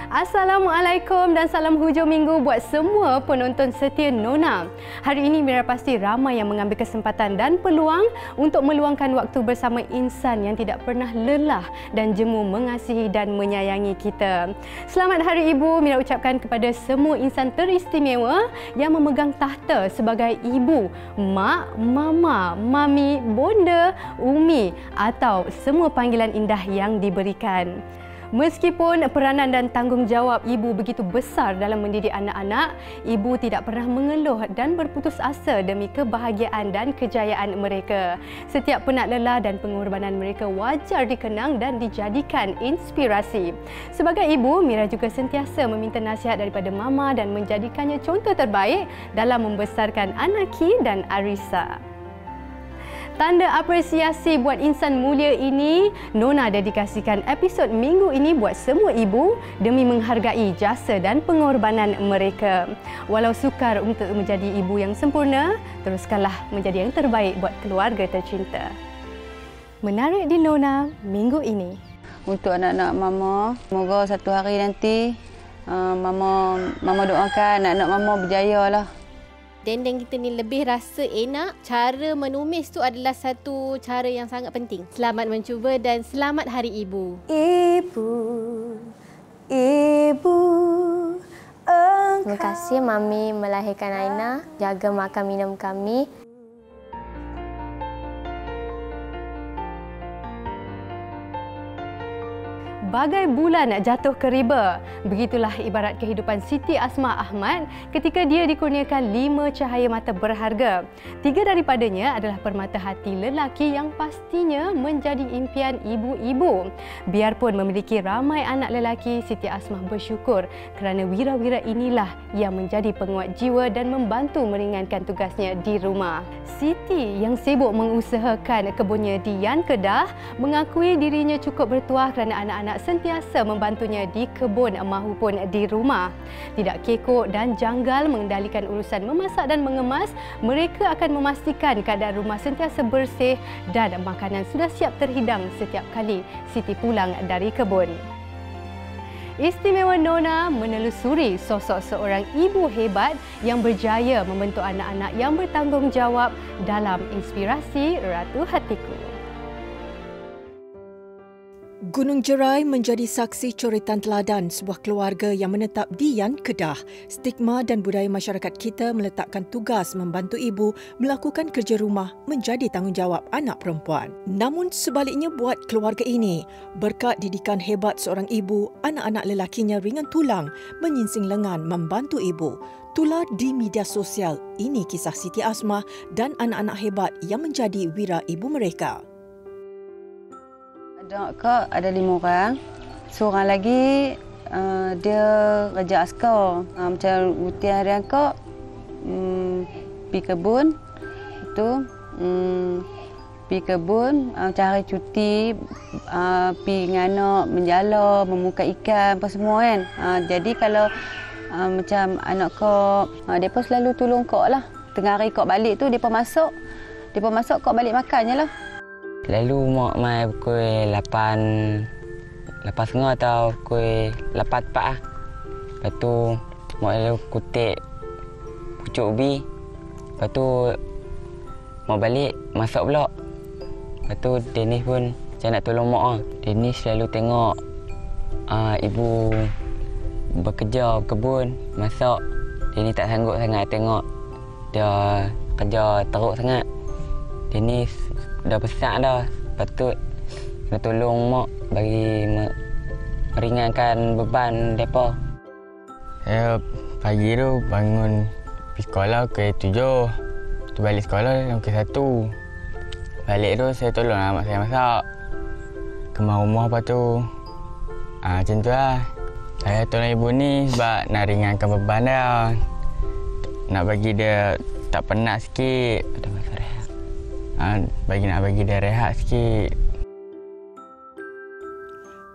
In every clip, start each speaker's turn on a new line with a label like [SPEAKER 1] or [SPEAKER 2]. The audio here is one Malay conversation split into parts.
[SPEAKER 1] Assalamualaikum dan salam hujung minggu buat semua penonton setia Nona. Hari ini Mira pasti ramai yang mengambil kesempatan dan peluang untuk meluangkan waktu bersama insan yang tidak pernah lelah dan jemu mengasihi dan menyayangi kita. Selamat Hari Ibu Mira ucapkan kepada semua insan teristimewa yang memegang tahta sebagai ibu, mak, mama, mami, bonda, umi atau semua panggilan indah yang diberikan. Meskipun peranan dan tanggungjawab ibu begitu besar dalam mendidik anak-anak, ibu tidak pernah mengeluh dan berputus asa demi kebahagiaan dan kejayaan mereka. Setiap penat lelah dan pengorbanan mereka wajar dikenang dan dijadikan inspirasi. Sebagai ibu, Mira juga sentiasa meminta nasihat daripada mama dan menjadikannya contoh terbaik dalam membesarkan Anaki dan Arisa. Tanda apresiasi buat insan mulia ini, Nona dedikasikan episod minggu ini buat semua ibu demi menghargai jasa dan pengorbanan mereka. Walau sukar untuk menjadi ibu yang sempurna, teruskanlah menjadi yang terbaik buat keluarga tercinta. Menarik di Nona minggu ini.
[SPEAKER 2] Untuk anak-anak mama, semoga satu hari nanti mama doakan anak-anak mama berjaya lah.
[SPEAKER 3] Dendeng kita ni lebih rasa enak. Cara menumis tu adalah satu cara yang sangat penting. Selamat mencuba dan selamat Hari Ibu.
[SPEAKER 4] Ibu, Ibu,
[SPEAKER 5] terima kasih Mami melahirkan Aina, jaga makan minum kami.
[SPEAKER 1] Bagai bulan jatuh ke riba, begitulah ibarat kehidupan Siti Asma Ahmad ketika dia dikurniakan 5 cahaya mata berharga. 3 daripadanya adalah permata hati lelaki yang pastinya menjadi impian ibu-ibu. Biarpun memiliki ramai anak lelaki, Siti Asma bersyukur kerana wira-wira inilah yang menjadi penguat jiwa dan membantu meringankan tugasnya di rumah. Siti yang sibuk mengusahakan kebunnya di Yan Kedah mengakui dirinya cukup bertuah kerana anak-anak sentiasa membantunya di kebun mahupun di rumah. Tidak kekok dan janggal mengendalikan urusan memasak dan mengemas, mereka akan memastikan keadaan rumah sentiasa bersih dan makanan sudah siap terhidang setiap kali Siti pulang dari kebun. Istimewa Nona menelusuri sosok seorang ibu hebat yang berjaya membentuk anak-anak yang bertanggungjawab dalam Inspirasi Ratu Hatiku.
[SPEAKER 6] Gunung Jerai menjadi saksi coretan teladan sebuah keluarga yang menetap di Yan Kedah. Stigma dan budaya masyarakat kita meletakkan tugas membantu ibu melakukan kerja rumah menjadi tanggungjawab anak perempuan. Namun sebaliknya buat keluarga ini, berkat didikan hebat seorang ibu, anak-anak lelakinya ringan tulang menyingsing lengan membantu ibu. Tular di media sosial, ini kisah Siti Asma dan anak-anak hebat yang menjadi wira ibu mereka.
[SPEAKER 2] Kak ada 5 orang. Seorang lagi dia kerja askar. Macam rutin harian kak pergi kebun. Pergi kebun macam hari cuti pergi dengan anak menjala, memuka ikan apa semua kan. Jadi kalau macam anak kak depa selalu tolong kak lah. Tengah hari kak balik tu depa masak kak balik makan je lah.
[SPEAKER 7] Lalu mak mai pukul 8.30 atau pukul 8.4 lah. Lepas tu mak lalu kutik pucuk ubi. Lepas tu mak balik masak pula. Lepas tu Dennis pun macam nak tolong mak lah. Dennis selalu tengok ibu bekerja berkebun, masak. Dennis tak sanggup sangat tengok dia kerja teruk sangat. Dennis dah besar dah, patut kena tolong mak bagi meringankan beban mereka.
[SPEAKER 8] Saya pagi tu bangun pergi sekolah ke 7. Tu balik sekolah ke 1. Balik tu saya tolong mak saya masak. Kemas rumah lepas tu. Macam tu lah. Saya tolong ibu ni sebab nak ringankan beban dia. Nak bagi dia tak penat sikit. Bagi dia rehat sikit.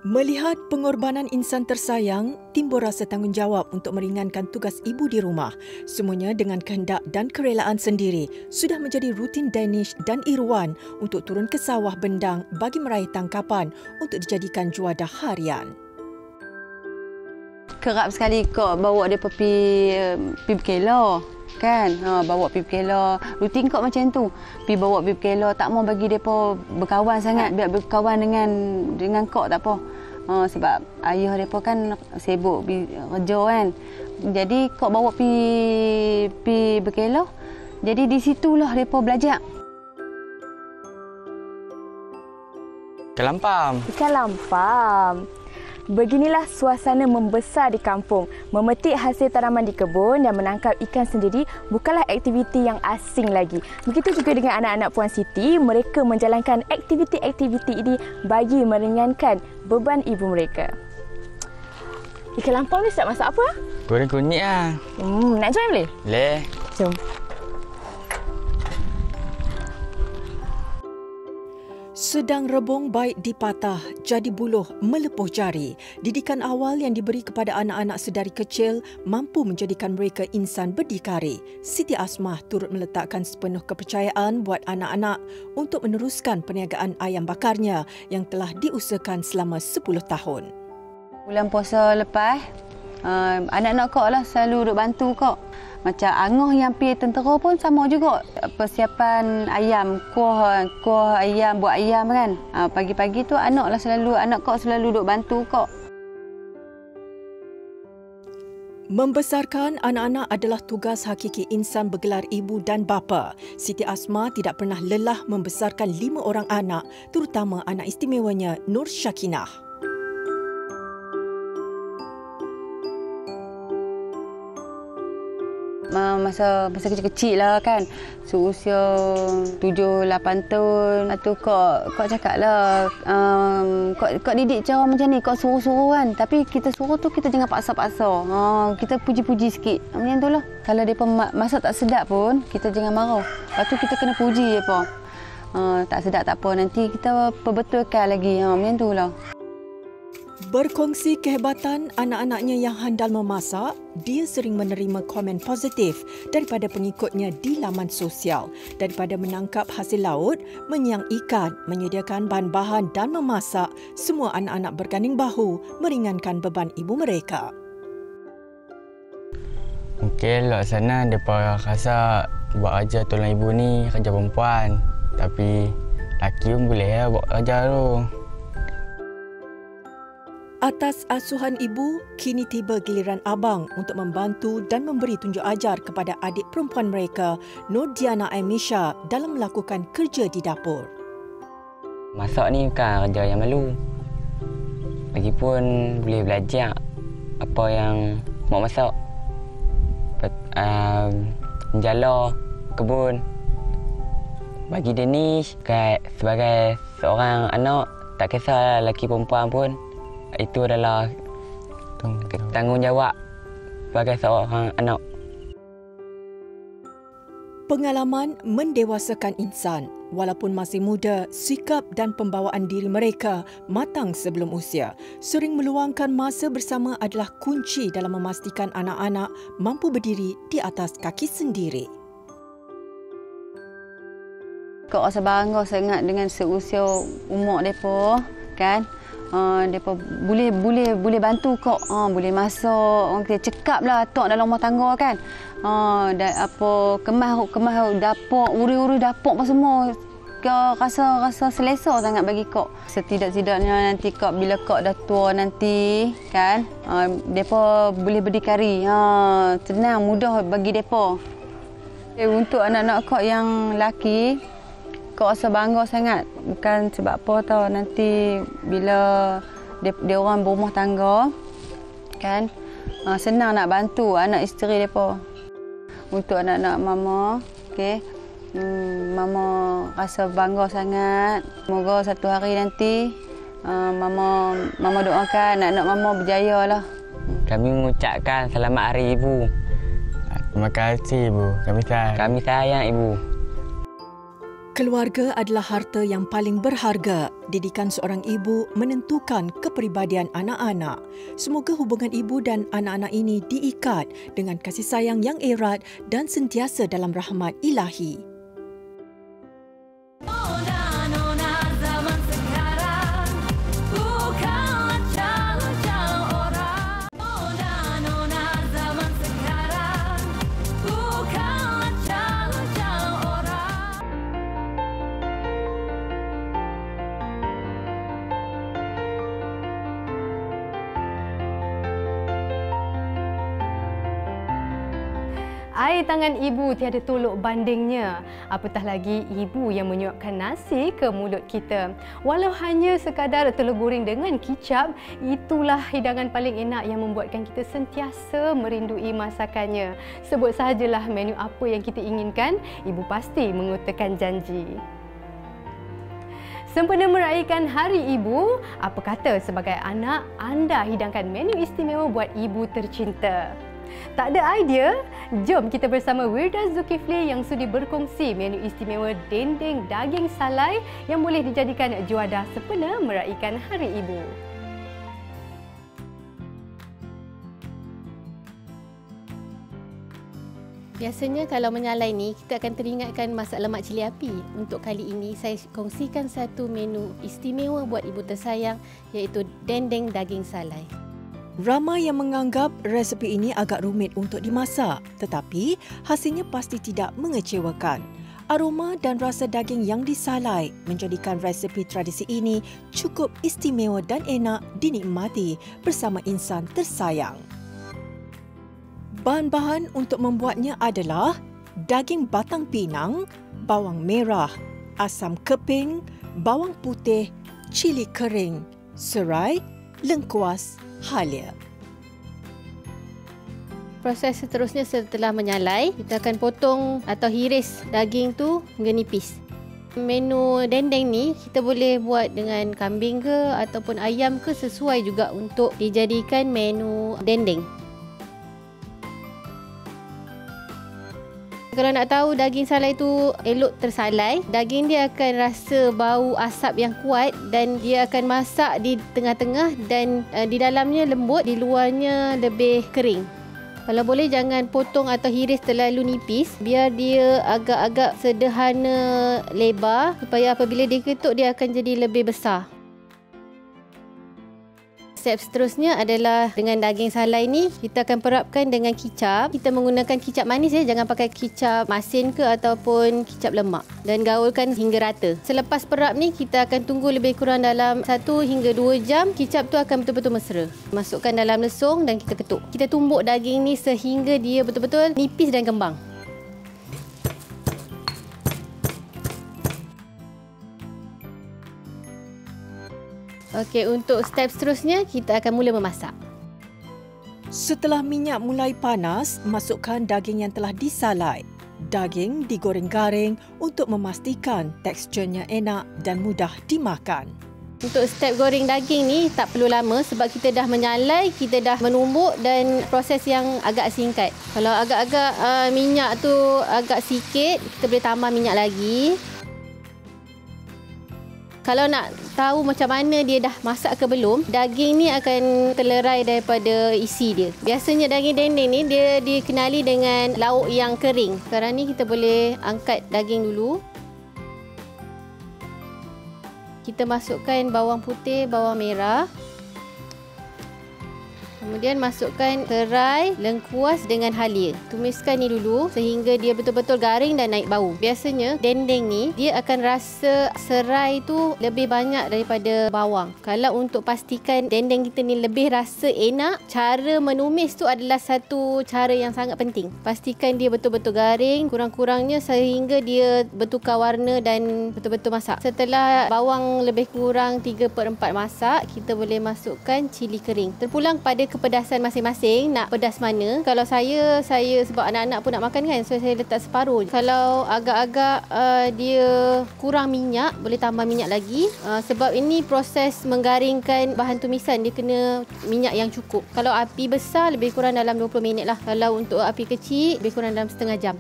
[SPEAKER 6] Melihat pengorbanan insan tersayang, timbul rasa tanggungjawab untuk meringankan tugas ibu di rumah. Semuanya dengan kehendak dan kerelaan sendiri sudah menjadi rutin Danish dan Irwan untuk turun ke sawah Bendang bagi meraih tangkapan untuk dijadikan juadah harian.
[SPEAKER 2] kerap sekali kok bawa dia pergi berkelor. Kan, bawa pergi berkelor. Rutin kok macam tu. Pergi bawa pergi berkelor, tak mau bagi depa berkawan sangat, biar berkawan dengan kok tak apa. Sebab ayah depa kan sibuk kerja kan. Jadi kok bawa pergi berkelor. Jadi di situlah depa belajar.
[SPEAKER 8] Ikan lampam.
[SPEAKER 4] Ikan lampam. Beginilah suasana membesar di kampung. Memetik hasil tanaman di kebun dan menangkap ikan sendiri bukanlah aktiviti yang asing lagi. Begitu juga dengan anak-anak Puan Siti, mereka menjalankan aktiviti-aktiviti ini bagi meringankan beban ibu mereka. Ikan lampam ni siap masak apa?
[SPEAKER 8] Goreng kunyit lah.
[SPEAKER 4] Nak join boleh?
[SPEAKER 8] Boleh.
[SPEAKER 4] Jom.
[SPEAKER 6] Sedang rebung baik dipatah, jadi buluh melepuh jari. Didikan awal yang diberi kepada anak-anak sedari kecil mampu menjadikan mereka insan berdikari. Siti Asmah turut meletakkan sepenuh kepercayaan buat anak-anak untuk meneruskan perniagaan ayam bakarnya yang telah diusahakan selama 10 tahun.
[SPEAKER 2] Bulan puasa lepas, anak-anak kok lah selalu duk bantu kok. Macam Angah yang pergi tentera pun sama juga. Persiapan ayam, kuah ayam, buat ayam kan. Pagi-pagi tu anak kok selalu duk bantu kok.
[SPEAKER 6] Membesarkan anak-anak adalah tugas hakiki insan bergelar ibu dan bapa. Siti Asmah tidak pernah lelah membesarkan 5 orang anak, terutama anak istimewanya Nur Syakinah.
[SPEAKER 2] Masa kecil-kecil lah kan, seusia 7-8 tahun. Lepas tu kok cakap lah, kok didik cara macam ni, kok suruh-suruh kan. Tapi kita suruh tu kita jangan paksa-paksa. Kita puji-puji sikit. Macam tu lah. Kalau mereka masak tak sedap pun, kita jangan marah. Lepas tu kita kena puji mereka. Tak sedap tak apa, nanti kita perbetulkan lagi. Macam tu lah.
[SPEAKER 6] Berkongsi kehebatan anak-anaknya yang handal memasak, dia sering menerima komen positif daripada pengikutnya di laman sosial. Daripada menangkap hasil laut, menyiang ikan, menyediakan bahan-bahan dan memasak, semua anak-anak berganding bahu meringankan beban ibu mereka.
[SPEAKER 8] Mungkin luar sana mereka rasa buat kerja tolong ibu ni kerja perempuan. Tapi lelaki pun boleh lah buat kerja tu.
[SPEAKER 6] Atas asuhan ibu, kini tiba giliran abang untuk membantu dan memberi tunjuk ajar kepada adik perempuan mereka, Nur Diana Aimisha, dalam melakukan kerja di dapur.
[SPEAKER 7] Masak ni bukan kerja yang malu. Lagipun boleh belajar apa yang mak masak. Menjala kebun. Bagi Danish, sebagai seorang anak, tak kisah lelaki perempuan pun, itu adalah tanggungjawab sebagai seorang anak.
[SPEAKER 6] Pengalaman mendewasakan insan. Walaupun masih muda, sikap dan pembawaan diri mereka matang sebelum usia. Sering meluangkan masa bersama adalah kunci dalam memastikan anak-anak mampu berdiri di atas kaki sendiri.
[SPEAKER 2] Kok rasa bangga sangat dengan seusia umur mereka, kan? Mereka boleh bantu kok, boleh masak, orang kata cekap lah tok dalam rumah tangga kan. Dan apa kemas dapur, uri-uri dapur apa semua. Kau rasa selesa sangat bagi kok. Setidak-tidaknya nanti kok bila kok dah tua nanti kan, depa boleh berdikari. Senang, mudah bagi depa. Untuk anak-anak kok yang lelaki, kok rasa bangga sangat. Bukan sebab apa tau, nanti bila dia orang berumah tangga kan, senang nak bantu anak isteri depa. Untuk anak-anak mama, okey. Mama rasa bangga sangat. Semoga satu hari nanti mama doakan anak-anak mama berjaya lah.
[SPEAKER 7] Kami mengucapkan selamat Hari Ibu.
[SPEAKER 8] Terima kasih Ibu.
[SPEAKER 7] Kami sayang Ibu.
[SPEAKER 6] Keluarga adalah harta yang paling berharga. Didikan seorang ibu menentukan kepribadian anak-anak. Semoga hubungan ibu dan anak-anak ini diikat dengan kasih sayang yang erat dan sentiasa dalam rahmat ilahi.
[SPEAKER 1] Air tangan ibu tiada tolok bandingnya. Apatah lagi ibu yang menyuapkan nasi ke mulut kita. Walau hanya sekadar telur goreng dengan kicap, itulah hidangan paling enak yang membuatkan kita sentiasa merindui masakannya. Sebut sahajalah menu apa yang kita inginkan, ibu pasti mengutarakan janji. Sempena meraihkan Hari Ibu, apa kata sebagai anak anda hidangkan menu istimewa buat ibu tercinta? Tak ada idea? Jom kita bersama Wirda Zulkifli yang sudi berkongsi menu istimewa dendeng daging salai yang boleh dijadikan juadah sempena meraihkan Hari Ibu.
[SPEAKER 3] Biasanya kalau menyalai ni, kita akan teringatkan masak lemak cili api. Untuk kali ini, saya kongsikan satu menu istimewa buat ibu tersayang, iaitu dendeng daging salai.
[SPEAKER 6] Ramai yang menganggap resepi ini agak rumit untuk dimasak, tetapi hasilnya pasti tidak mengecewakan. Aroma dan rasa daging yang disalai menjadikan resepi tradisi ini cukup istimewa dan enak dinikmati bersama insan tersayang. Bahan-bahan untuk membuatnya adalah daging batang pinang, bawang merah, asam keping, bawang putih, cili kering, serai, lengkuas, halia.
[SPEAKER 3] Proses seterusnya setelah menyalai, kita akan potong atau hiris daging tu hingga nipis. Menu dendeng ni kita boleh buat dengan kambing ke ataupun ayam ke, sesuai juga untuk dijadikan menu dendeng. Kalau nak tahu daging salai tu elok tersalai, daging dia akan rasa bau asap yang kuat dan dia akan masak di tengah-tengah dan di dalamnya lembut, di luarnya lebih kering. Kalau boleh jangan potong atau hiris terlalu nipis, biar dia agak-agak sederhana lebar supaya apabila diketuk dia akan jadi lebih besar. Step seterusnya adalah dengan daging salai ni kita akan perapkan dengan kicap. Kita menggunakan kicap manis ya, jangan pakai kicap masin ke ataupun kicap lemak, dan gaulkan hingga rata. Selepas perap ni kita akan tunggu lebih kurang dalam 1 hingga 2 jam. Kicap tu akan betul-betul mesra. Masukkan dalam lesung dan kita ketuk. Kita tumbuk daging ni sehingga dia betul-betul nipis dan kembang. Okey, untuk step seterusnya kita akan mula memasak.
[SPEAKER 6] Setelah minyak mulai panas, masukkan daging yang telah disalai. Daging digoreng garing untuk memastikan teksturnya enak dan mudah dimakan.
[SPEAKER 3] Untuk step goreng daging ni tak perlu lama sebab kita dah menyalai, kita dah menumbuk dan proses yang agak singkat. Kalau agak-agak minyak tu agak sikit, kita boleh tambah minyak lagi. Kalau nak tahu macam mana dia dah masak ke belum, daging ni akan terlerai daripada isi dia. Biasanya daging dendeng ni dia dikenali dengan lauk yang kering. Sekarang ni kita boleh angkat daging dulu. Kita masukkan bawang putih, bawang merah. Kemudian masukkan serai, lengkuas dengan halia. Tumiskan ni dulu sehingga dia betul-betul garing dan naik bau. Biasanya dendeng ni dia akan rasa serai tu lebih banyak daripada bawang. Kalau untuk pastikan dendeng kita ni lebih rasa enak, cara menumis tu adalah satu cara yang sangat penting. Pastikan dia betul-betul garing, kurang-kurangnya sehingga dia bertukar warna dan betul-betul masak. Setelah bawang lebih kurang 3/4 masak, kita boleh masukkan cili kering. Terpulang pada kepedasan masing-masing, nak pedas mana. Kalau saya sebab anak-anak pun nak makan kan, so saya letak separuh. Kalau agak-agak dia kurang minyak, boleh tambah minyak lagi. Sebab ini proses menggaringkan bahan tumisan, dia kena minyak yang cukup. Kalau api besar lebih kurang dalam 20 minit lah. Kalau untuk api kecil lebih kurang dalam setengah jam.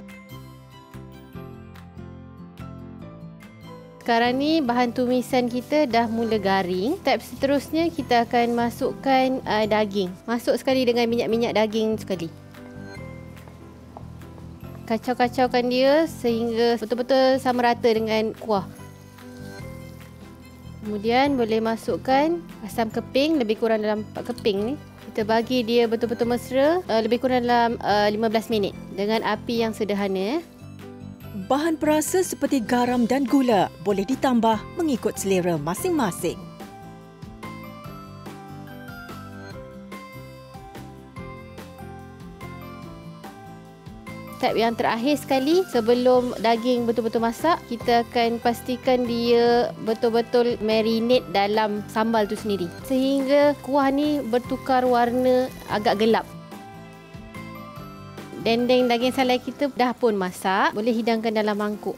[SPEAKER 3] Sekarang ni bahan tumisan kita dah mula garing. Step seterusnya kita akan masukkan daging. Masuk sekali dengan minyak-minyak daging sekali. Kacau-kacaukan dia sehingga betul-betul sama rata dengan kuah. Kemudian boleh masukkan asam keping lebih kurang dalam 4 keping ni. Kita bagi dia betul-betul mesra lebih kurang dalam 15 minit dengan api yang sederhana.
[SPEAKER 6] Bahan perasa seperti garam dan gula boleh ditambah mengikut selera masing-masing.
[SPEAKER 3] step yang terakhir sekali sebelum daging betul-betul masak, kita akan pastikan dia betul-betul marinate dalam sambal tu sendiri sehingga kuah ni bertukar warna agak gelap. Dendeng daging salai kita dah pun masak, boleh hidangkan dalam mangkuk.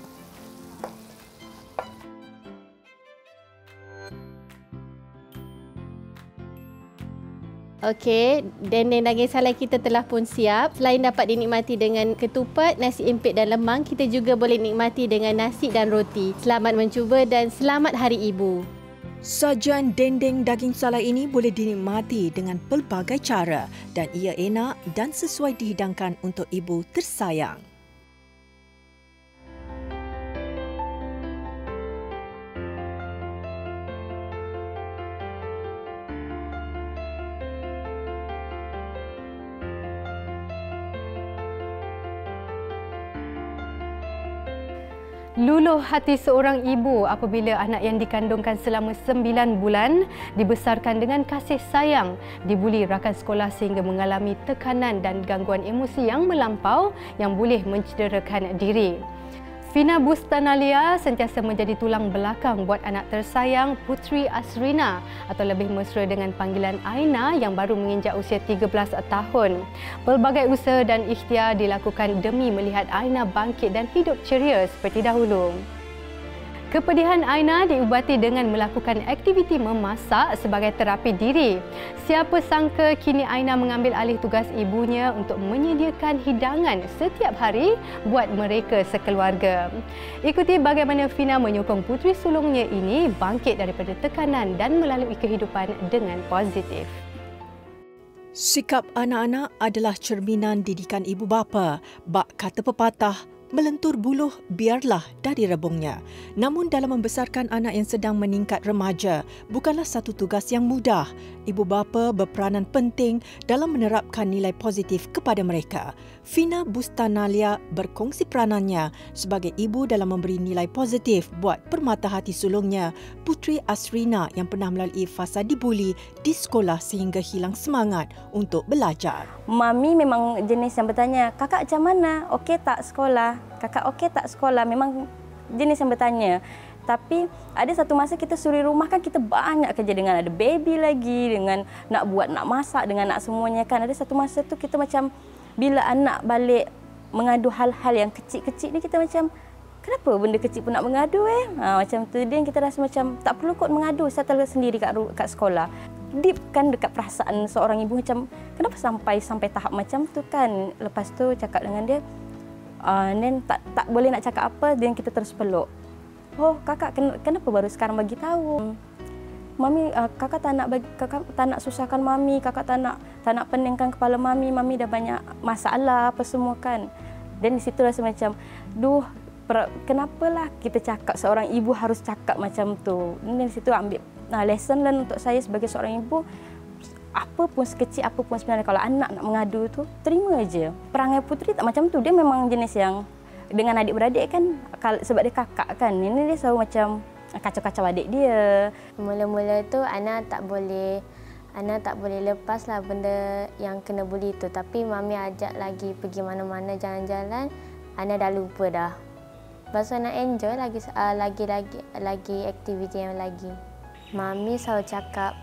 [SPEAKER 3] Okey, dendeng daging salai kita telah pun siap. Selain dapat dinikmati dengan ketupat, nasi empit dan lemang, kita juga boleh nikmati dengan nasi dan roti. Selamat mencuba dan selamat Hari Ibu.
[SPEAKER 6] Sajian dendeng daging salai ini boleh dinikmati dengan pelbagai cara dan ia enak dan sesuai dihidangkan untuk ibu tersayang.
[SPEAKER 1] Luluh hati seorang ibu apabila anak yang dikandungkan selama 9 bulan dibesarkan dengan kasih sayang, dibuli rakan sekolah sehingga mengalami tekanan dan gangguan emosi yang melampau yang boleh mencederakan diri. Fina Bustanalia sentiasa menjadi tulang belakang buat anak tersayang Putri Asrina atau lebih mesra dengan panggilan Aina yang baru menginjak usia 13 tahun. Pelbagai usaha dan ikhtiar dilakukan demi melihat Aina bangkit dan hidup ceria seperti dahulu. Kepedihan Aina diubati dengan melakukan aktiviti memasak sebagai terapi diri. Siapa sangka kini Aina mengambil alih tugas ibunya untuk menyediakan hidangan setiap hari buat mereka sekeluarga. Ikuti bagaimana Fina menyokong puteri sulungnya ini bangkit daripada tekanan dan melalui kehidupan dengan positif.
[SPEAKER 6] Sikap anak-anak adalah cerminan didikan ibu bapa. Bak kata pepatah, melentur buluh biarlah dari rebungnya. Namun dalam membesarkan anak yang sedang meningkat remaja bukanlah satu tugas yang mudah. Ibu bapa berperanan penting dalam menerapkan nilai positif kepada mereka. Fina Bustanalia berkongsi peranannya sebagai ibu dalam memberi nilai positif buat permata hati sulungnya, Putri Asrina yang pernah melalui fasa dibuli di sekolah sehingga hilang semangat untuk belajar.
[SPEAKER 4] Mami memang jenis yang bertanya, kakak macam mana? Okey tak sekolah? Kakak okey tak sekolah? Memang jenis yang bertanya. Tapi ada satu masa kita suri rumah kan kita banyak kerja dengan ada baby lagi, dengan nak buat, nak masak, dengan nak semuanya kan. Ada satu masa tu kita macam bila anak balik mengadu hal-hal yang kecil-kecil ni kita macam kenapa benda kecil pun nak mengadu macam tu dia kita rasa macam tak perlu kot mengadu, saya terlalu sendiri kat sekolah. Deep kan dekat perasaan seorang ibu macam kenapa sampai tahap macam tu kan. Lepas tu cakap dengan dia then tak boleh nak cakap apa, then kita terus peluk. Oh kakak kenapa baru sekarang bagi tahu? Mami kakak tak nak susahkan mami, kakak tak nak peningkan kepala mami. Mami dah banyak masalah apa semua kan. Dan di situ rasa macam kenapalah kita cakap seorang ibu harus cakap macam tu. Dan di situ ambil lesson learn untuk saya sebagai seorang ibu. Apa pun sekecil apa pun sebenarnya kalau anak nak mengadu tu terima aje. Perangai Putri tak macam tu. Dia memang jenis yang dengan adik-beradik kan sebab dia kakak kan. Ini dia selalu macam kacau-kacau adik dia.
[SPEAKER 5] Mula-mula tu Ana tak boleh lepaslah benda yang kena buli tu. Tapi mami ajak lagi pergi mana-mana jalan-jalan, Ana dah lupa dah. Lepas tu Ana enjoy lagi aktiviti yang lagi. Mami selalu cakap,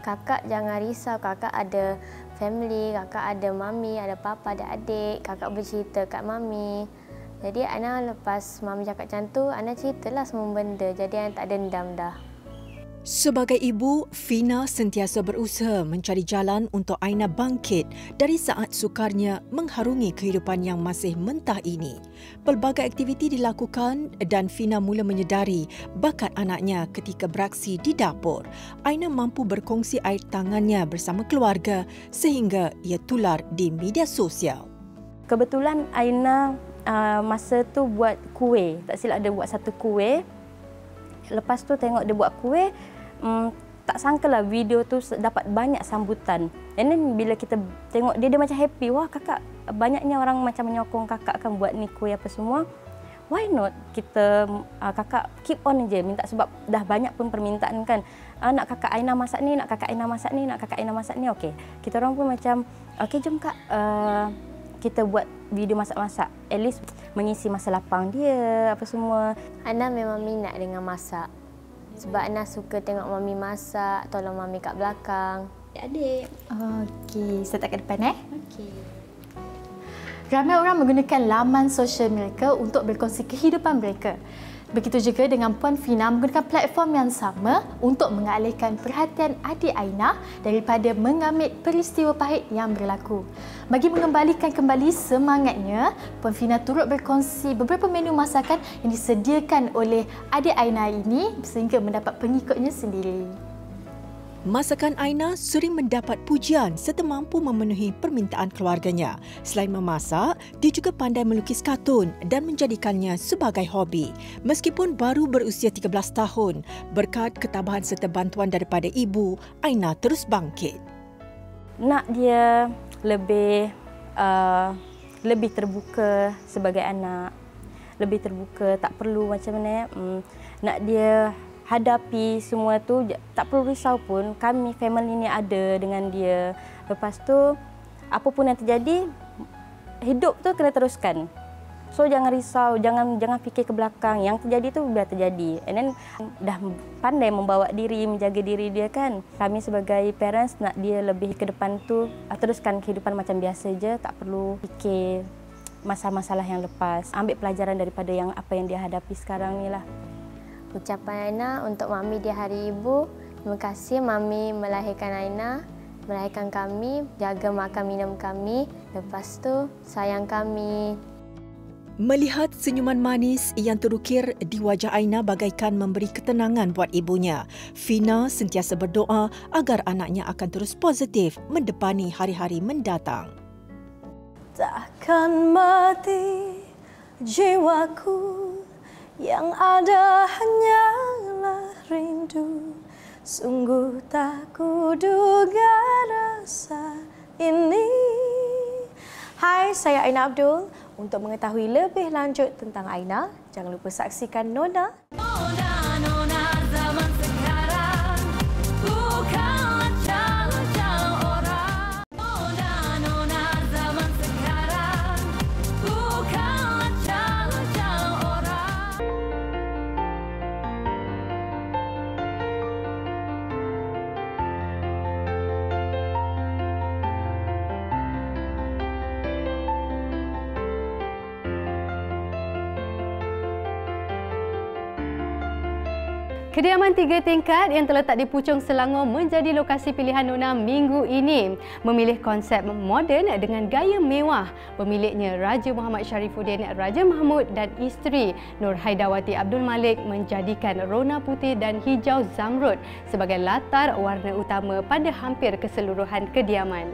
[SPEAKER 5] kakak jangan risau, kakak ada family, kakak ada mami, ada papa, ada adik, kakak bercerita kat mami. Jadi Ana lepas mami cakap macam tu, Ana ceritalah semua benda. Jadi Ana tak dendam dah.
[SPEAKER 6] Sebagai ibu, Fina sentiasa berusaha mencari jalan untuk Aina bangkit dari saat sukarnya mengharungi kehidupan yang masih mentah ini. Pelbagai aktiviti dilakukan dan Fina mula menyedari bakat anaknya ketika beraksi di dapur. Aina mampu berkongsi air tangannya bersama keluarga sehingga ia tular di media sosial.
[SPEAKER 4] Kebetulan Aina masa tu buat kuih. Tak silap dia buat satu kuih. Lepas tu tengok dia buat kuih, tak sangkalah video tu dapat banyak sambutan. And then bila kita tengok dia macam happy. Wah kakak, banyaknya orang macam menyokong kakak kan buat ni kuih apa semua. Why not kita kakak keep on je minta sebab dah banyak pun permintaan kan. Nak kakak Aina masak ni, nak kakak Aina masak ni, nak kakak Aina masak ni. Okey. Kita orang pun macam okey jom kak kita buat video masak-masak. At least mengisi masa lapang dia, apa semua.
[SPEAKER 5] Ana memang minat dengan masak. Sebab Ana suka tengok mami masak, tolong mami kat belakang.
[SPEAKER 9] Adik. Okey, saya tak ke depan Okey. Ramai orang menggunakan laman sosial mereka untuk berkongsi kehidupan mereka. Begitu juga dengan Puan Fina menggunakan platform yang sama untuk mengalihkan perhatian adik Aina daripada mengambil peristiwa pahit yang berlaku. Bagi mengembalikan kembali semangatnya, Puan Fina turut berkongsi beberapa menu masakan yang disediakan oleh adik Aina ini sehingga mendapat pengikutnya sendiri.
[SPEAKER 6] Masakan Aina sering mendapat pujian serta mampu memenuhi permintaan keluarganya. Selain memasak, dia juga pandai melukis kartun dan menjadikannya sebagai hobi. Meskipun baru berusia 13 tahun, berkat ketabahan serta bantuan daripada ibu, Aina terus bangkit.
[SPEAKER 4] Nak dia lebih terbuka sebagai anak. Lebih terbuka, tak perlu macam mana. Nak dia hadapi semua tu, tak perlu risau pun. Kami family ni ada dengan dia. Lepas tu apa pun yang terjadi, hidup tu kena teruskan. So jangan risau, jangan fikir ke belakang. Yang terjadi tu biar terjadi. And then dah pandai membawa diri, menjaga diri dia kan. Kami sebagai parents nak dia lebih ke depan tu, teruskan kehidupan macam biasa je, tak perlu fikir masalah-masalah yang lepas. Ambil pelajaran daripada apa yang dia hadapi sekarang ni lah.
[SPEAKER 5] Ucapan Aina untuk Mami di Hari Ibu. Terima kasih Mami melahirkan Aina, melahirkan kami, jaga makan minum kami. Lepas tu sayang kami.
[SPEAKER 6] Melihat senyuman manis yang terukir di wajah Aina bagaikan memberi ketenangan buat ibunya. Fina sentiasa berdoa agar anaknya akan terus positif mendepani hari-hari mendatang.
[SPEAKER 10] Takkan mati jiwaku, yang ada hanyalah rindu. Sungguh tak kuduga rasa ini. Hai, saya Aina Abdul. Untuk mengetahui lebih lanjut tentang Aina, jangan lupa saksikan Nona.
[SPEAKER 1] Kediaman 3 tingkat yang terletak di Puchong Selangor menjadi lokasi pilihan Nona minggu ini. Memilih konsep moden dengan gaya mewah. Pemiliknya Raja Muhammad Sharifuddin Raja Mahmud dan isteri Nur Haidawati Abdul Malik menjadikan rona putih dan hijau zamrud sebagai latar warna utama pada hampir keseluruhan kediaman.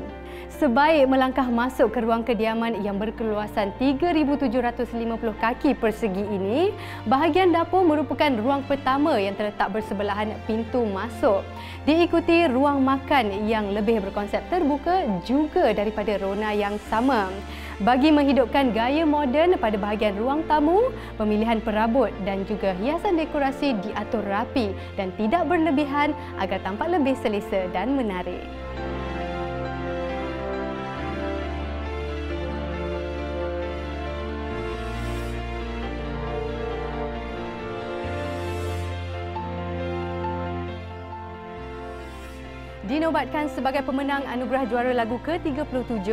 [SPEAKER 1] Sebaik melangkah masuk ke ruang kediaman yang berkeluasan 3,750 kaki persegi ini, bahagian dapur merupakan ruang pertama yang terletak bersebelahan pintu masuk. Diikuti ruang makan yang lebih berkonsep terbuka juga daripada rona yang sama. Bagi menghidupkan gaya moden pada bahagian ruang tamu, pemilihan perabot dan juga hiasan dekorasi diatur rapi dan tidak berlebihan agar tampak lebih selesa dan menarik. Dinobatkan sebagai pemenang anugerah juara lagu ke-37,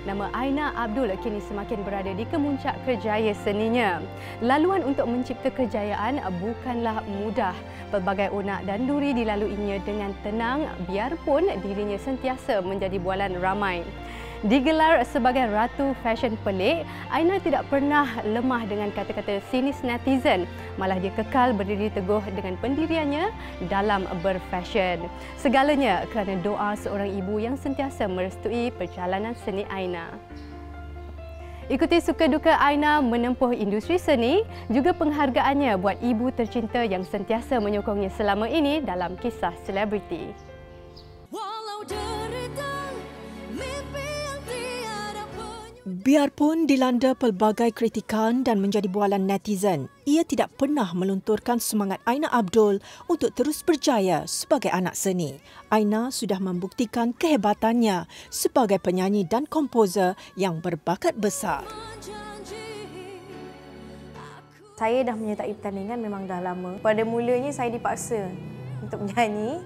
[SPEAKER 1] nama Aina Abdul kini semakin berada di kemuncak kerjaya seninya. Laluan untuk mencipta kejayaan bukanlah mudah. Pelbagai onak dan duri dilaluinya dengan tenang biarpun dirinya sentiasa menjadi bualan ramai. Digelar sebagai Ratu Fashion Pelik, Aina tidak pernah lemah dengan kata-kata sinis netizen. Malah dia kekal berdiri teguh dengan pendiriannya dalam berfashion. Segalanya kerana doa seorang ibu yang sentiasa merestui perjalanan seni Aina. Ikuti suka duka Aina menempuh industri seni, juga penghargaannya buat ibu tercinta yang sentiasa menyokongnya selama ini dalam kisah selebriti.
[SPEAKER 6] Biarpun dilanda pelbagai kritikan dan menjadi bualan netizen, ia tidak pernah melunturkan semangat Aina Abdul untuk terus berjaya sebagai anak seni. Aina sudah membuktikan kehebatannya sebagai penyanyi dan komposer yang berbakat besar.
[SPEAKER 10] Saya dah menyertai pertandingan memang dah lama. Pada mulanya saya dipaksa untuk menyanyi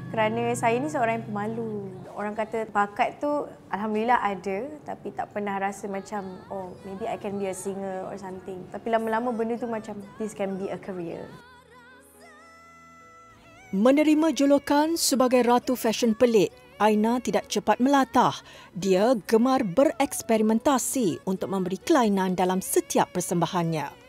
[SPEAKER 10] kerana saya ni seorang yang pemalu. Orang kata bakat tu alhamdulillah ada, tapi tak pernah rasa macam oh maybe I can be a singer or something. Tapi lama-lama benda tu macam this can be a career.
[SPEAKER 6] Menerima julukan sebagai Ratu Fashion Pelik, Aina tidak cepat melatah. Dia gemar bereksperimentasi untuk memberi kelainan dalam setiap persembahannya.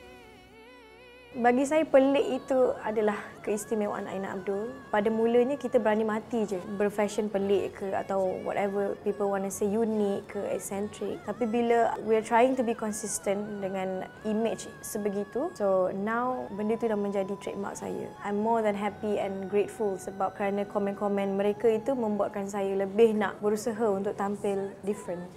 [SPEAKER 10] Bagi saya pelik itu adalah keistimewaan Aina Abdul. Pada mulanya kita berani mati je berfashion pelik ke atau whatever people want to say unique ke eccentric. Tapi bila we are trying to be consistent dengan image sebegitu, so now benda tu dah menjadi trademark saya. I'm more than happy and grateful sebab kerana komen-komen mereka itu membuatkan saya lebih nak berusaha untuk tampil different.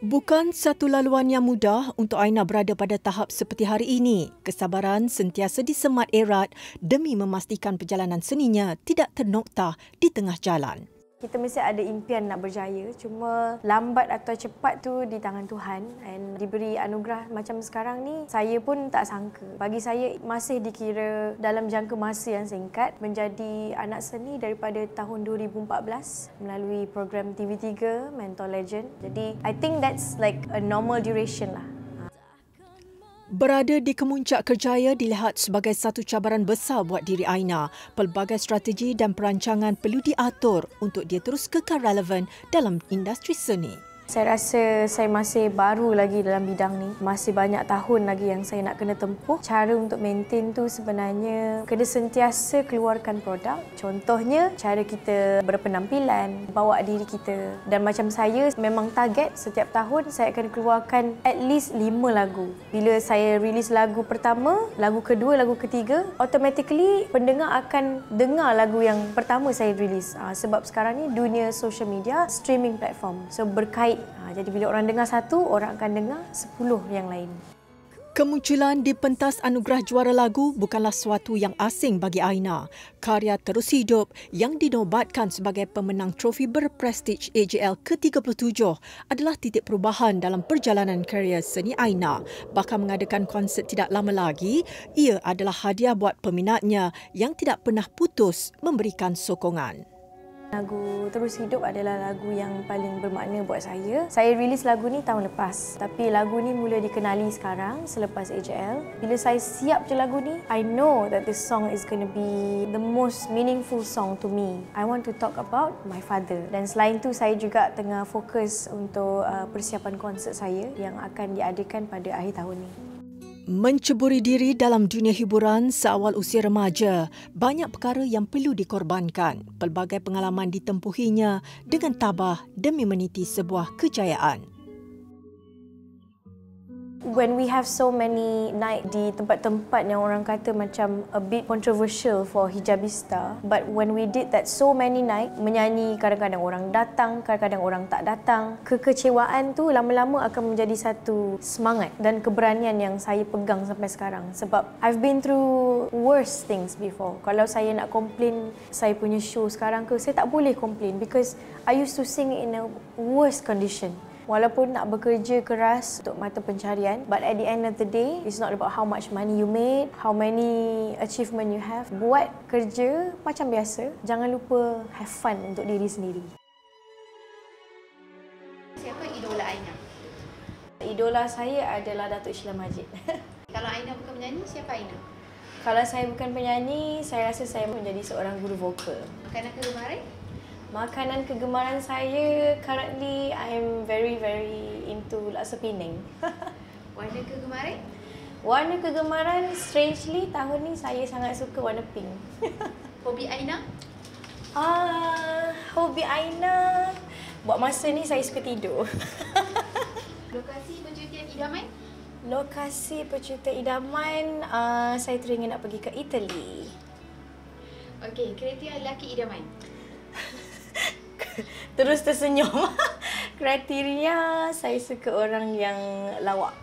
[SPEAKER 6] Bukan satu laluan yang mudah untuk Aina berada pada tahap seperti hari ini. Kesabaran sentiasa disemat erat demi memastikan perjalanan seninya tidak ternoktah di tengah jalan.
[SPEAKER 10] Kita mesti ada impian nak berjaya, cuma lambat atau cepat tu di tangan Tuhan. And diberi anugerah macam sekarang ni, saya pun tak sangka. Bagi saya masih dikira dalam jangka masa yang singkat menjadi anak seni daripada tahun 2014 melalui program TV3 Mentor Legend. Jadi I think that's like a normal duration lah.
[SPEAKER 6] Berada di kemuncak kerjaya dilihat sebagai satu cabaran besar buat diri Aina. Pelbagai strategi dan perancangan perlu diatur untuk dia terus kekal relevan dalam industri seni.
[SPEAKER 10] Saya rasa saya masih baru lagi dalam bidang ni. Masih banyak tahun lagi yang saya nak kena tempuh. Cara untuk maintain tu sebenarnya kena sentiasa keluarkan produk. Contohnya, cara kita berpenampilan, bawa diri kita. Dan macam saya, memang target setiap tahun saya akan keluarkan at least 5 lagu. Bila saya release lagu pertama, lagu kedua, lagu ketiga, automatically pendengar akan dengar lagu yang pertama saya release. Sebab sekarang ni dunia social media, streaming platform. So berkait. Jadi bila orang dengar satu, orang akan dengar 10 yang lain.
[SPEAKER 6] Kemunculan di pentas anugerah juara lagu bukanlah sesuatu yang asing bagi Aina. Karya terus hidup yang dinobatkan sebagai pemenang trofi berprestij AJL ke-37 adalah titik perubahan dalam perjalanan karier seni Aina. Bahkan mengadakan konsert tidak lama lagi, ia adalah hadiah buat peminatnya yang tidak pernah putus memberikan sokongan.
[SPEAKER 10] Lagu Terus Hidup adalah lagu yang paling bermakna buat saya. Saya rilis lagu ni tahun lepas. Tapi lagu ni mula dikenali sekarang selepas AJL. Bila saya siap je lagu ni, I know that this song is going to be the most meaningful song to me. I want to talk about my father. Dan selain tu, saya juga tengah fokus untuk persiapan konsert saya yang akan diadakan pada akhir tahun ni.
[SPEAKER 6] Menceburi diri dalam dunia hiburan seawal usia remaja, banyak perkara yang perlu dikorbankan. Pelbagai pengalaman ditempuhinya dengan tabah demi meniti sebuah kejayaan.
[SPEAKER 10] When we have so many night di tempat-tempat yang orang kata macam a bit controversial for hijabista, but when we did that so many night, menyanyi kadang-kadang orang datang, kadang-kadang orang tak datang, kekecewaan tu lama-lama akan menjadi satu semangat dan keberanian yang saya pegang sampai sekarang. Sebab I've been through worse things before. Kalau saya nak complain saya punya show sekarang ke, saya tak boleh complain because I used to sing in a worse condition. Walaupun nak bekerja keras untuk mata pencarian, but at the end of the day, it's not about how much money you made, how many achievement you have. Buat kerja macam biasa, jangan lupa have fun untuk diri sendiri.
[SPEAKER 3] Siapa idola Aina?
[SPEAKER 10] Idola saya adalah Datuk Sheila Majid.
[SPEAKER 3] Kalau Aina bukan penyanyi, siapa Aina?
[SPEAKER 10] Kalau saya bukan penyanyi, saya rasa saya menjadi seorang guru vokal.
[SPEAKER 3] Makanan kegemaran?
[SPEAKER 10] Makanan kegemaran saya currently I am very into laksa Penang.
[SPEAKER 3] Warna kegemaran?
[SPEAKER 10] Warna kegemaran strangely tahun ni saya sangat suka warna pink.
[SPEAKER 3] Hobi Aina?
[SPEAKER 10] Hobi Aina buat masa ni saya suka tidur.
[SPEAKER 3] Lokasi percutian idaman?
[SPEAKER 10] Lokasi percutian idaman saya teringin nak pergi ke Italy.
[SPEAKER 3] Okey, kriteria lelaki idaman?
[SPEAKER 10] Terus tersenyum. Kriteria saya suka orang yang lawak.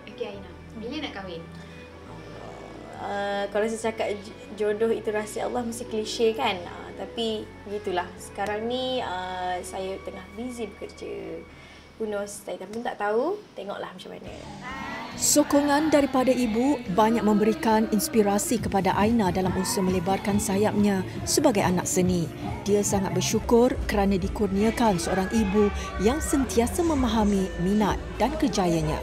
[SPEAKER 9] Okey Aina, bila nak kahwin?
[SPEAKER 10] Kalau saya cakap jodoh itu rahsia Allah mesti klise kan. Tapi gitulah. Sekarang ni saya tengah busy bekerja. Who knows, saya pun tak tahu. Tengoklah macam mana.
[SPEAKER 6] Sokongan daripada ibu banyak memberikan inspirasi kepada Aina dalam usaha melebarkan sayapnya sebagai anak seni. Dia sangat bersyukur kerana dikurniakan seorang ibu yang sentiasa memahami minat dan kerjayanya.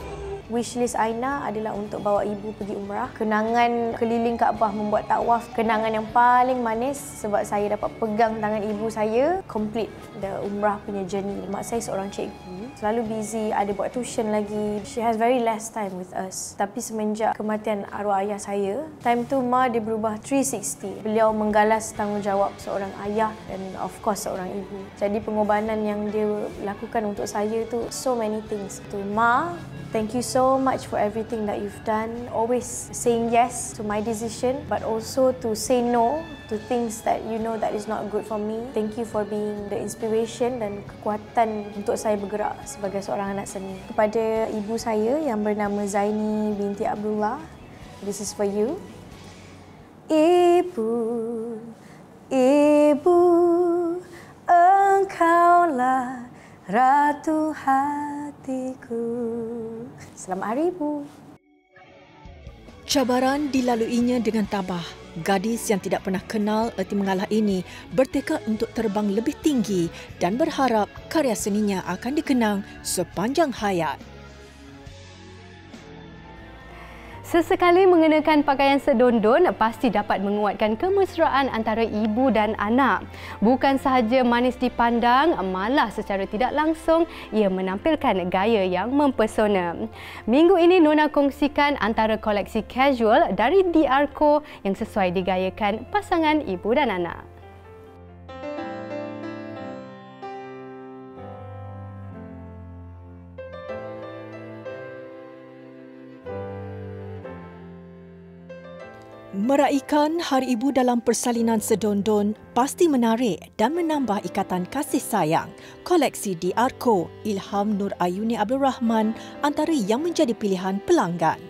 [SPEAKER 10] Wishlist Aina adalah untuk bawa ibu pergi umrah. Kenangan keliling Kaabah membuat tawaf. Kenangan yang paling manis sebab saya dapat pegang tangan ibu saya. Complete the umrah punya journey. Mak saya seorang cikgu. Selalu busy, ada buat tuition lagi. She has very less time with us. Tapi semenjak kematian arwah ayah saya, time tu Ma dia berubah 360. Beliau menggalas tanggungjawab seorang ayah dan of course seorang ibu. Jadi pengorbanan yang dia lakukan untuk saya tu so many things. Tu Ma, thank you so much for everything that you've done. Always saying yes to my decision, but also to say no to things that you know that is not good for me. Thank you for being the inspiration dan kekuatan untuk saya bergerak sebagai seorang anak seni. Kepada ibu saya yang bernama Zaini binti Abdullah, this is for you. Ibu, ibu, engkaulah ratu hatiku. Selamat Hari Ibu.
[SPEAKER 6] Cabaran dilaluinya dengan tabah. Gadis yang tidak pernah kenal erti mengalah ini bertekad untuk terbang lebih tinggi dan berharap karya seninya akan dikenang sepanjang hayat.
[SPEAKER 1] Sesekali mengenakan pakaian sedondon pasti dapat menguatkan kemesraan antara ibu dan anak. Bukan sahaja manis dipandang, malah secara tidak langsung ia menampilkan gaya yang mempesona. Minggu ini Nona kongsikan antara koleksi casual dari DR Co yang sesuai digayakan pasangan ibu dan anak.
[SPEAKER 6] Meraihkan Hari Ibu dalam persalinan sedondon pasti menarik dan menambah ikatan kasih sayang. Koleksi DR Co Ilham Nur Ayuni Abdul Rahman antara yang menjadi pilihan pelanggan.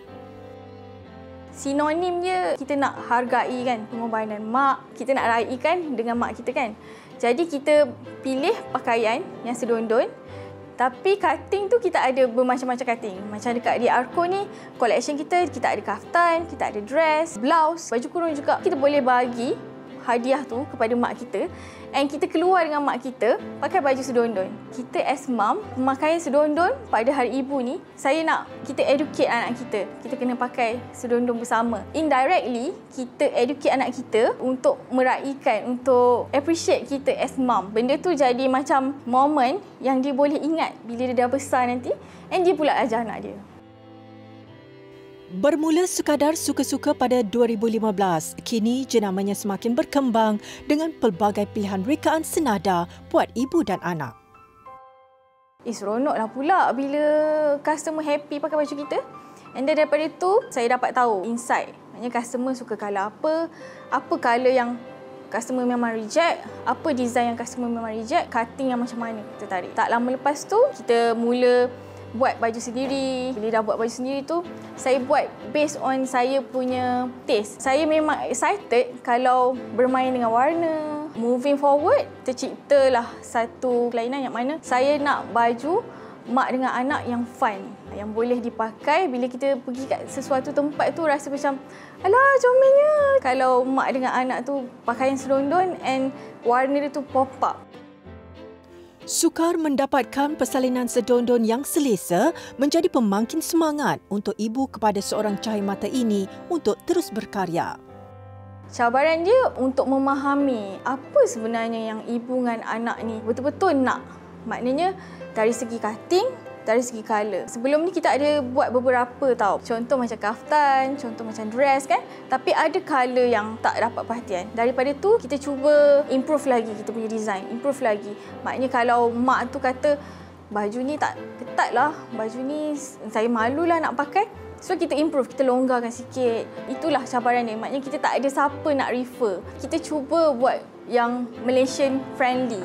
[SPEAKER 4] Sinonim je kita nak hargai kan pengorbanan mak, kita nak raikan dengan mak kita kan. Jadi kita pilih pakaian yang sedondon. Tapi cutting tu kita ada bermacam-macam cutting. Macam dekat DR Co ni, collection kita ada kaftan, kita ada dress, blouse, baju kurung juga. Kita boleh bagi hadiah tu kepada mak kita and kita keluar dengan mak kita pakai baju sedondon. Kita as mum, pemakaian sedondon pada Hari Ibu ni, saya nak kita educate anak kita. Kita kena pakai sedondon bersama. Indirectly, kita educate anak kita untuk meraihkan, untuk appreciate kita as mum. Benda tu jadi macam moment yang dia boleh ingat bila dia dah besar nanti and dia pula ajar anak dia.
[SPEAKER 6] Bermula sekadar suka-suka pada 2015, kini jenamanya semakin berkembang dengan pelbagai pilihan rekaan senada buat ibu dan anak.
[SPEAKER 4] Seronoklah pula bila customer happy pakai baju kita. And then daripada itu, saya dapat tahu insight. Maksudnya customer suka colour apa colour yang customer memang reject, apa design yang customer memang reject, cutting yang macam mana kita tarik. Tak lama lepas tu, kita mula buat baju sendiri. Bila dah buat baju sendiri tu, saya buat based on saya punya taste. Saya memang excited kalau bermain dengan warna. Moving forward, terciptalah satu kelainan yang mana saya nak baju mak dengan anak yang fun, yang boleh dipakai bila kita pergi kat sesuatu tempat tu rasa macam alah comelnya. Kalau mak dengan anak tu pakaian sedondon and warna dia tu pop up.
[SPEAKER 6] Sukar mendapatkan persalinan sedondon yang selesa menjadi pemangkin semangat untuk ibu kepada seorang cahaya mata ini untuk terus berkarya.
[SPEAKER 4] Cabaran dia untuk memahami apa sebenarnya yang ibu dengan anak ni betul-betul nak. Maknanya dari segi cutting, dari segi colour. Sebelum ni kita ada buat beberapa tau. Contoh macam kaftan, contoh macam dress kan. Tapi ada colour yang tak dapat perhatian. Daripada tu kita cuba improve lagi kita punya design. Improve lagi. Maknanya kalau mak tu kata baju ni tak ketat lah. Baju ni saya malulah nak pakai. So kita improve, kita longgarkan sikit. Itulah cabaran dia. Maknanya kita tak ada siapa nak refer. Kita cuba buat yang Malaysian friendly.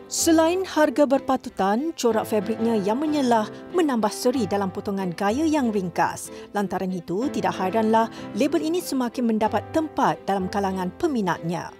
[SPEAKER 6] Selain harga berpatutan, corak fabriknya yang menyelah menambah seri dalam potongan gaya yang ringkas. Lantaran itu, tidak hairanlah label ini semakin mendapat tempat dalam kalangan peminatnya.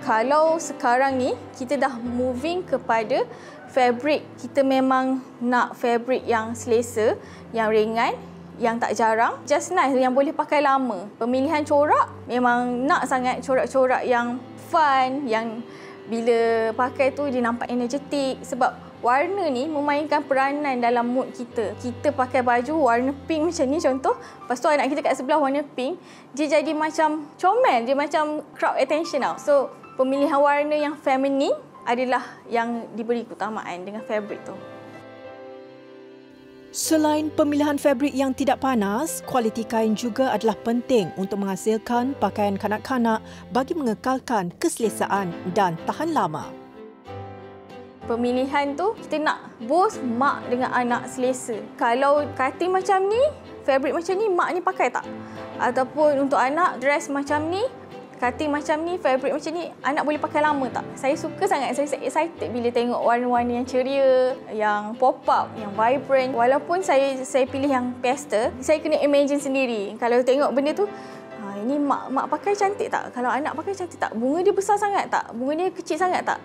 [SPEAKER 11] Kalau sekarang ni, kita dah moving kepada fabrik. Kita memang nak fabrik yang selesa, yang ringan, yang tak jarang. Just nice, yang boleh pakai lama. Pemilihan corak, memang nak sangat corak-corak yang fun, yang bila pakai tu dia nampak energetik sebab warna ni memainkan peranan dalam mood kita. Kita pakai baju warna pink macam ni contoh, lepas tu anak kita kat sebelah warna pink, dia jadi macam comel, dia macam crowd attention tau. So, pemilihan warna yang feminin adalah yang diberi keutamaan dengan fabric tu.
[SPEAKER 6] Selain pemilihan fabrik yang tidak panas, kualiti kain juga adalah penting untuk menghasilkan pakaian kanak-kanak bagi mengekalkan keselesaan dan tahan lama.
[SPEAKER 11] Pemilihan tu kita nak bos mak dengan anak selesa. Kalau cutting macam ni, fabrik macam ni, mak ni pakai tak? Ataupun untuk anak dress macam ni, cutting macam ni, fabric macam ni, anak boleh pakai lama tak? Saya suka sangat, saya excited bila tengok warna-warna yang ceria, yang pop-up, yang vibrant. Walaupun saya pilih yang pastel, saya kena imagine sendiri. Kalau tengok benda tu, ini mak pakai cantik tak? Kalau anak pakai cantik tak? Bunga dia besar sangat tak? Bunga dia kecil sangat tak?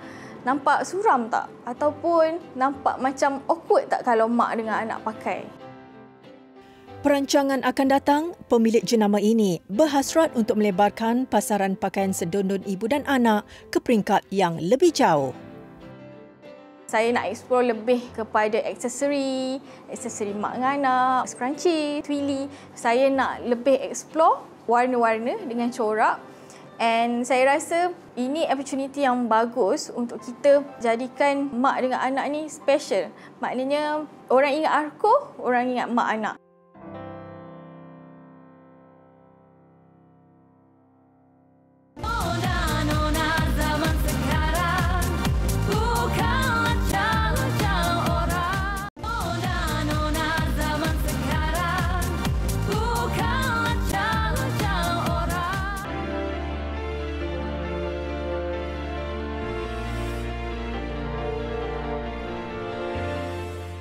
[SPEAKER 11] Nampak suram tak? Ataupun nampak macam awkward tak kalau mak dengan anak pakai?
[SPEAKER 6] Perancangan akan datang, pemilik jenama ini berhasrat untuk melebarkan pasaran pakaian sedondon ibu dan anak ke peringkat yang lebih jauh.
[SPEAKER 11] Saya nak explore lebih kepada aksesori mak dengan anak, scrunchie, twilly. Saya nak lebih explore warna-warna dengan corak. And saya rasa ini opportunity yang bagus untuk kita jadikan mak dengan anak ni special. Maknanya orang ingat Arko, orang ingat mak anak.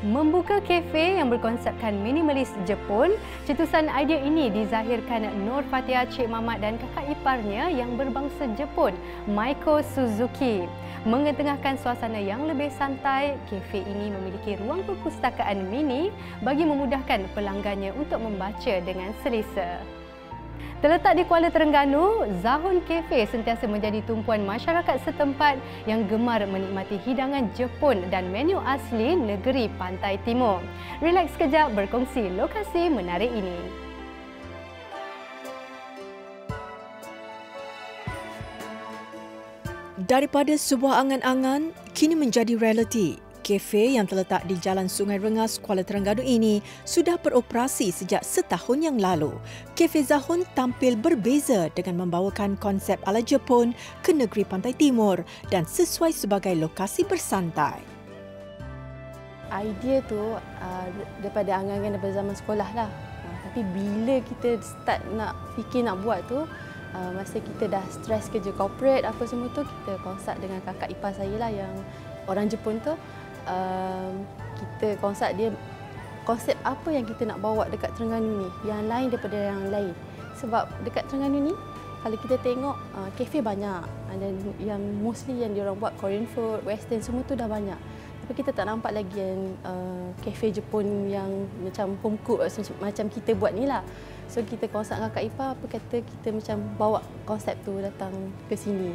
[SPEAKER 1] Membuka kafe yang berkonsepkan minimalis Jepun, cetusan idea ini dizahirkan Nur Fatia Cik Mamat dan kakak iparnya yang berbangsa Jepun, Maiko Suzuki. Mengetengahkan suasana yang lebih santai, kafe ini memiliki ruang perpustakaan mini bagi memudahkan pelanggannya untuk membaca dengan selesa. Terletak di Kuala Terengganu, Zahon Cafe sentiasa menjadi tumpuan masyarakat setempat yang gemar menikmati hidangan Jepun dan menu asli negeri Pantai Timur. Relax sekejap berkongsi lokasi menarik ini.
[SPEAKER 6] Daripada sebuah angan-angan, kini menjadi realiti. Kafe yang terletak di Jalan Sungai Rengas, Kuala Terengganu ini sudah beroperasi sejak setahun yang lalu. Kafe Zahon tampil berbeza dengan membawakan konsep ala Jepun ke negeri Pantai Timur dan sesuai sebagai lokasi bersantai.
[SPEAKER 3] Idea tu daripada angan-angan daripada zaman sekolah lah. Tapi bila kita start nak fikir nak buat tu, masa kita dah stres kerja corporate apa semua tu, kita konsult dengan kakak ipar saya lah yang orang Jepun tu. Kita konsult dia konsep apa yang kita nak bawa dekat Terengganu ni yang lain daripada yang lain. Sebab dekat Terengganu ni kalau kita tengok kafe banyak dan yang mostly yang diorang buat Korean food, western semua tu dah banyak. Tapi kita tak nampak lagi yang kafe Jepun yang macam home cook macam kita buat ni lah. So kita konsult dengan kakak ipar, apa kata kita macam bawa konsep tu datang ke sini.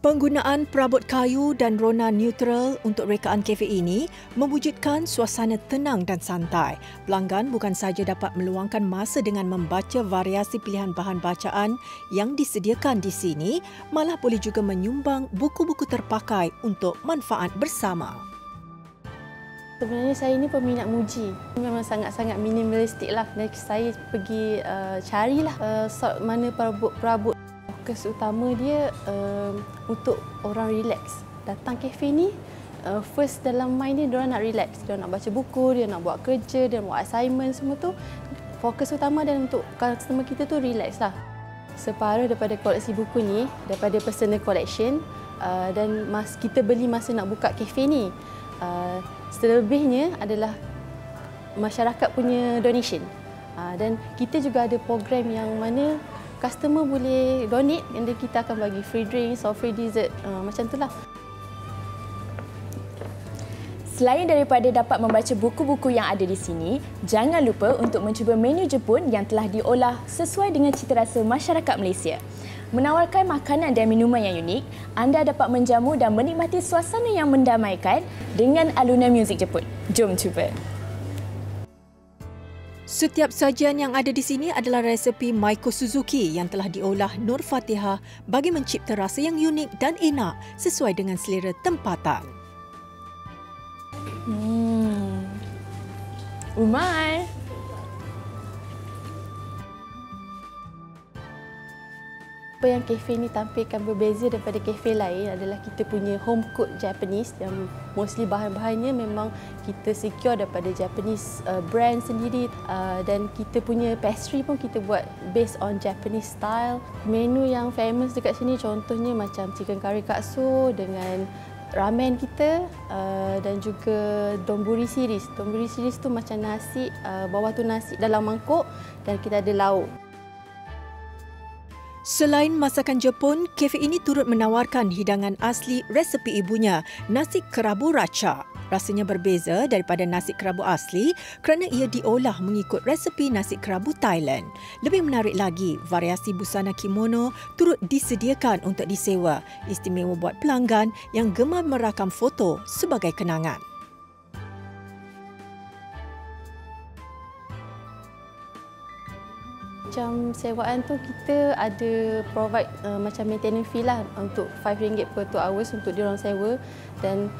[SPEAKER 6] Penggunaan perabot kayu dan rona neutral untuk rekaan kafe ini mewujudkan suasana tenang dan santai. Pelanggan bukan sahaja dapat meluangkan masa dengan membaca variasi pilihan bahan bacaan yang disediakan di sini, malah boleh juga menyumbang buku-buku terpakai untuk manfaat bersama.
[SPEAKER 3] Sebenarnya saya ni peminat muji. Memang sangat-sangat minimalistik lah. Dan saya pergi carilah sort mana perabot. Fokus utama dia untuk orang relax. Datang kafe ni, first dalam mind dia, diorang nak relax. Diorang nak baca buku, dia nak buat kerja, dia nak buat assignment semua tu. Fokus utama dan untuk customer kita tu relax lah.
[SPEAKER 12] separuh daripada koleksi buku ni daripada personal collection dan kita beli masa nak buka kafe ni. Selebihnya adalah masyarakat punya donation. Dan kita juga ada program yang mana customer boleh donate dan kita akan bagi free drinks or free dessert, macam itulah.
[SPEAKER 4] Selain daripada dapat membaca buku-buku yang ada di sini, jangan lupa untuk mencuba menu Jepun yang telah diolah sesuai dengan citarasa masyarakat Malaysia. Menawarkan makanan dan minuman yang unik, anda dapat menjamu dan menikmati suasana yang mendamaikan dengan alunan muzik Jepun. Jom cuba!
[SPEAKER 6] Setiap sajian yang ada di sini adalah resepi Maiko Suzuki yang telah diolah Nur Fatihah bagi mencipta rasa yang unik dan enak sesuai dengan selera tempatan.
[SPEAKER 4] Umai!
[SPEAKER 12] Apa yang kafe ni tampilkan berbeza daripada kafe lain adalah kita punya home cooked Japanese yang mostly bahan-bahannya memang kita secure daripada Japanese brand sendiri, dan kita punya pastry pun kita buat based on Japanese style. Menu yang famous dekat sini contohnya macam chicken curry katsu dengan ramen kita, dan juga donburi series. Donburi series tu macam nasi, bawah tu nasi dalam mangkuk dan kita ada lauk.
[SPEAKER 6] Selain masakan Jepun, kafe ini turut menawarkan hidangan asli resepi ibunya, nasi kerabu racha. Rasanya berbeza daripada nasi kerabu asli kerana ia diolah mengikut resepi nasi kerabu Thailand. Lebih menarik lagi, variasi busana kimono turut disediakan untuk disewa, istimewa buat pelanggan yang gemar merakam foto sebagai kenangan.
[SPEAKER 12] Macam sewaan tu kita ada provide macam maintenance fee lah untuk RM5 per 2 hours untuk diorang sewa, dan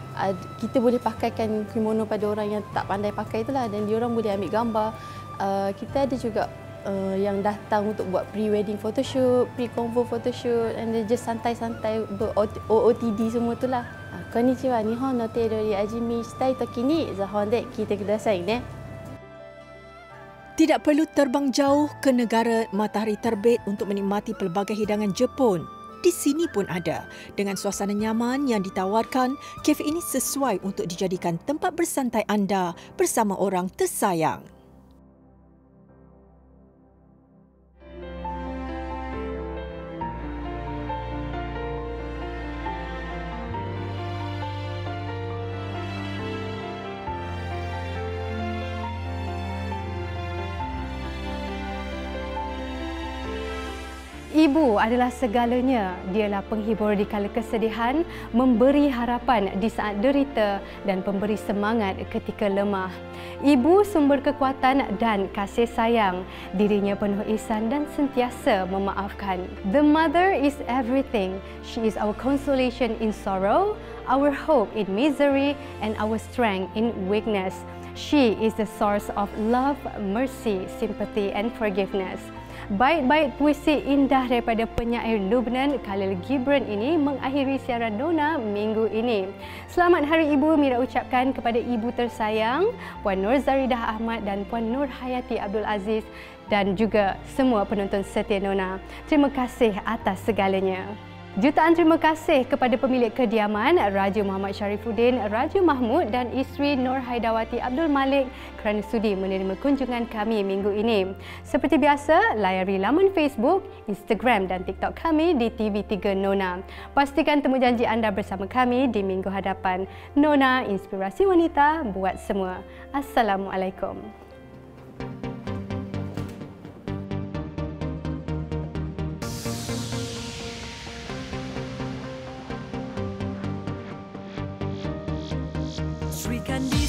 [SPEAKER 12] kita boleh pakaikan kimono pada orang yang tak pandai pakai itulah, dan diorang boleh ambil gambar. Kita ada juga yang datang untuk buat pre-wedding photoshoot, pre-convo photoshoot, and just santai-santai OOTD semua itulah. Konnichiwa, Nihon no teidori ajimi shitai toki ni zahon de kite kudasai ne.
[SPEAKER 6] Tidak perlu terbang jauh ke negara matahari terbit untuk menikmati pelbagai hidangan Jepun. Di sini pun ada. Dengan suasana nyaman yang ditawarkan, kafe ini sesuai untuk dijadikan tempat bersantai anda bersama orang tersayang.
[SPEAKER 1] Ibu adalah segalanya. Dialah penghibur di kala kesedihan, memberi harapan di saat derita dan pemberi semangat ketika lemah. Ibu sumber kekuatan dan kasih sayang. Dirinya penuh ihsan dan sentiasa memaafkan. The mother is everything. She is our consolation in sorrow, our hope in misery, and our strength in weakness. She is the source of love, mercy, sympathy, and forgiveness. Bait-bait puisi indah daripada penyair Lubnan Khalil Gibran ini mengakhiri siaran Nona minggu ini. Selamat Hari Ibu Mira ucapkan kepada ibu tersayang Puan Nur Zaridah Ahmad dan Puan Nur Hayati Abdul Aziz dan juga semua penonton setia Nona. Terima kasih atas segalanya. Jutaan terima kasih kepada pemilik kediaman Raja Muhammad Sharifuddin, Raja Mahmud dan isteri Nur Haidawati Abdul Malik kerana sudi menerima kunjungan kami minggu ini. Seperti biasa, layari laman Facebook, Instagram dan TikTok kami di TV3 Nona. Pastikan temu janji anda bersama kami di minggu hadapan. Nona, inspirasi wanita buat semua. Assalamualaikum.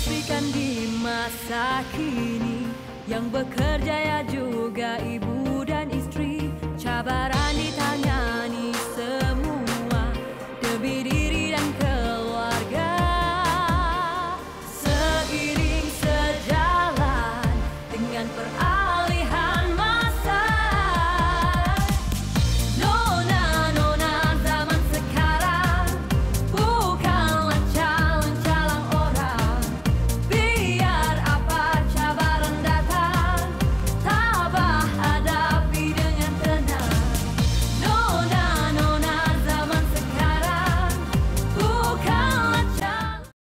[SPEAKER 13] Sri Kandi masa kini yang bekerja ya juga ibu dan istri cabaran